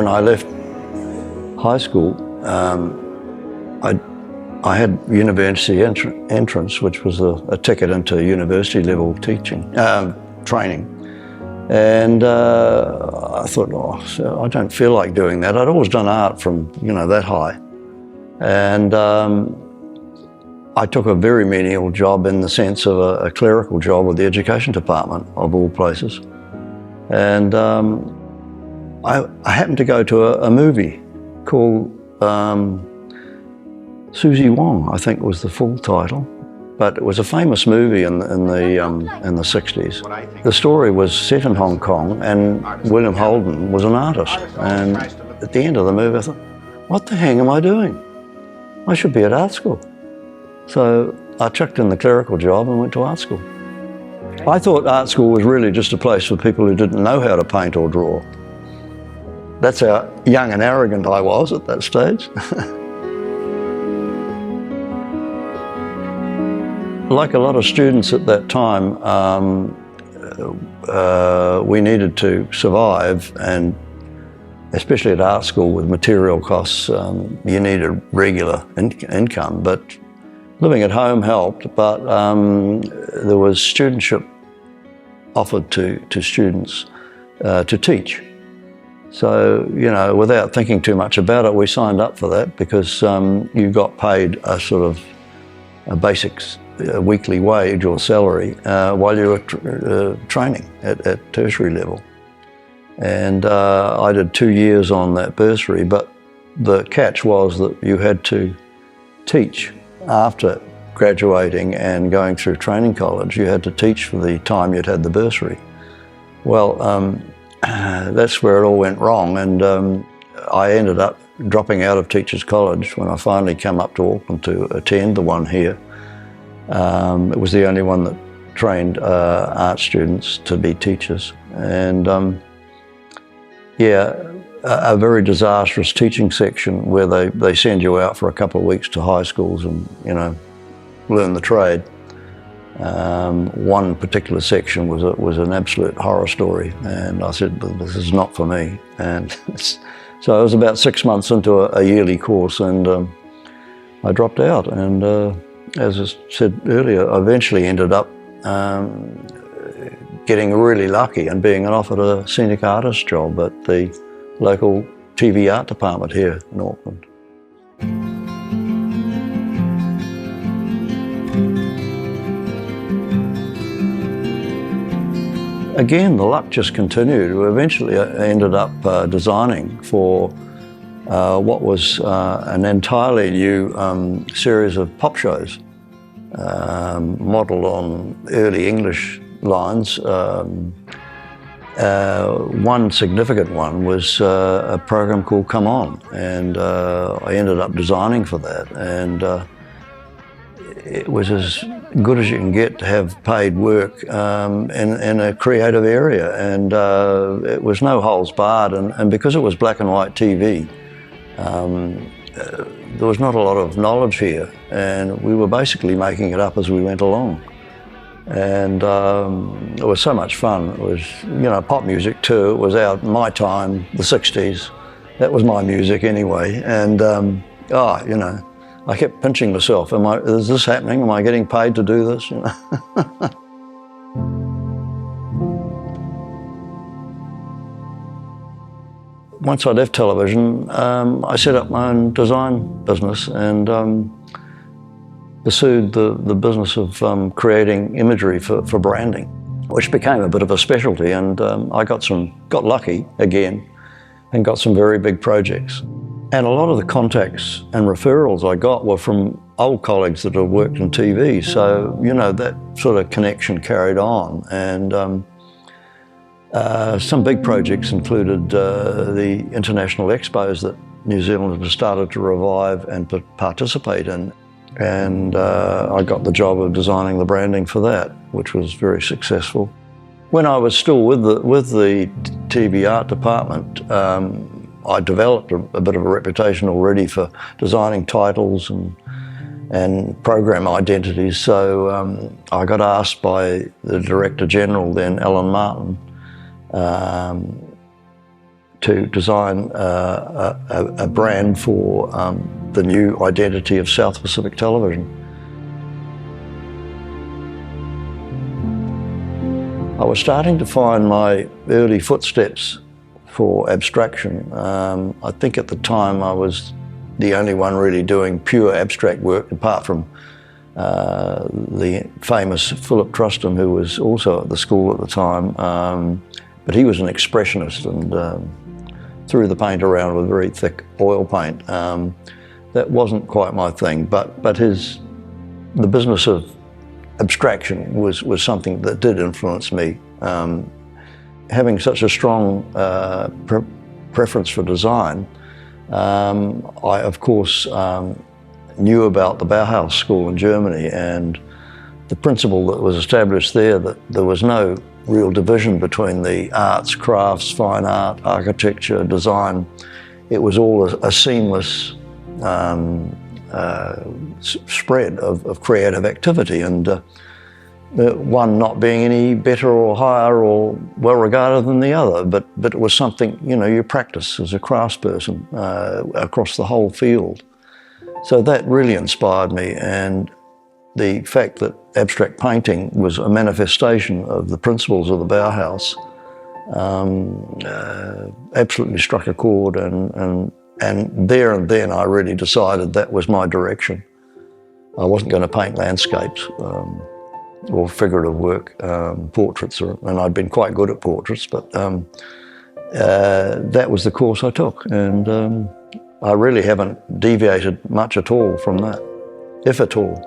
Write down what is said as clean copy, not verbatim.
When I left high school, I had university entrance, which was a ticket into university level teaching, training. And I thought, I don't feel like doing that. I'd always done art from, that high. And I took a very menial job in the sense of a clerical job with the education department, of all places. And I happened to go to a movie called Susie, Wong, I think was the full title. But it was a famous movie in the 60s. The story was set in Hong Kong, and William Holden was an artist. And at the end of the movie, I thought, what the hell am I doing? I should be at art school. So I chucked in the clerical job and went to art school. I thought art school was really just a place for people who didn't know how to paint or draw. That's how young and arrogant I was at that stage. Like a lot of students at that time, we needed to survive, and especially at art school with material costs, you needed regular income. But living at home helped, but there was studentship offered to students to teach. So, without thinking too much about it, we signed up for that because you got paid a sort of a basic weekly wage or salary while you were training at tertiary level. And I did 2 years on that bursary, but the catch was that you had to teach after graduating and going through training college. You had to teach for the time you'd had the bursary. Well, that's where it all went wrong, and I ended up dropping out of Teachers College when I finally came up to Auckland to attend the one here. It was the only one that trained art students to be teachers. And a very disastrous teaching section where they send you out for a couple of weeks to high schools and, learn the trade. One particular section was an absolute horror story, and I said, this is not for me. And so I was about 6 months into a yearly course, and I dropped out. And as I said earlier, I eventually ended up getting really lucky and being offered a scenic artist job at the local TV art department here in Auckland. Again, the luck just continued. Eventually I ended up designing for what was an entirely new series of pop shows, modelled on early English lines. One significant one was a program called Come On, and I ended up designing for that. And it was as good as you can get to have paid work in a creative area, and it was no holds barred. And because it was black and white TV, there was not a lot of knowledge here, and we were basically making it up as we went along. And it was so much fun. It was, pop music too. It was my time, the 60s. That was my music anyway. And I kept pinching myself. Is this happening? Am I getting paid to do this? Once I left television, I set up my own design business and pursued the business of creating imagery for branding, which became a bit of a specialty. And I got lucky again and got some very big projects. And a lot of the contacts and referrals I got were from old colleagues that had worked in TV. So, that sort of connection carried on. And some big projects included the international expos that New Zealand had started to revive and participate in. And I got the job of designing the branding for that, which was very successful. When I was still with the TV art department, I developed a bit of a reputation already for designing titles and program identities. So I got asked by the Director General then, Alan Martin, to design a brand for the new identity of South Pacific Television. I was starting to find my early footsteps for abstraction. I think at the time I was the only one really doing pure abstract work, apart from the famous Philip Truston, who was also at the school at the time. But he was an expressionist and threw the paint around with very thick oil paint. That wasn't quite my thing, but the business of abstraction was something that did influence me. Having such a strong preference for design, I of course knew about the Bauhaus school in Germany and the principle that was established there, that there was no real division between the arts, crafts, fine art, architecture, design. It was all a seamless spread of creative activity, and one not being any better or higher or well regarded than the other, but it was something, you know, you practice as a craftsperson across the whole field. So that really inspired me, and the fact that abstract painting was a manifestation of the principles of the Bauhaus absolutely struck a chord, and there and then I really decided that was my direction. I wasn't going to paint landscapes or figurative work, portraits, and I'd been quite good at portraits, but that was the course I took, and I really haven't deviated much at all from that, if at all.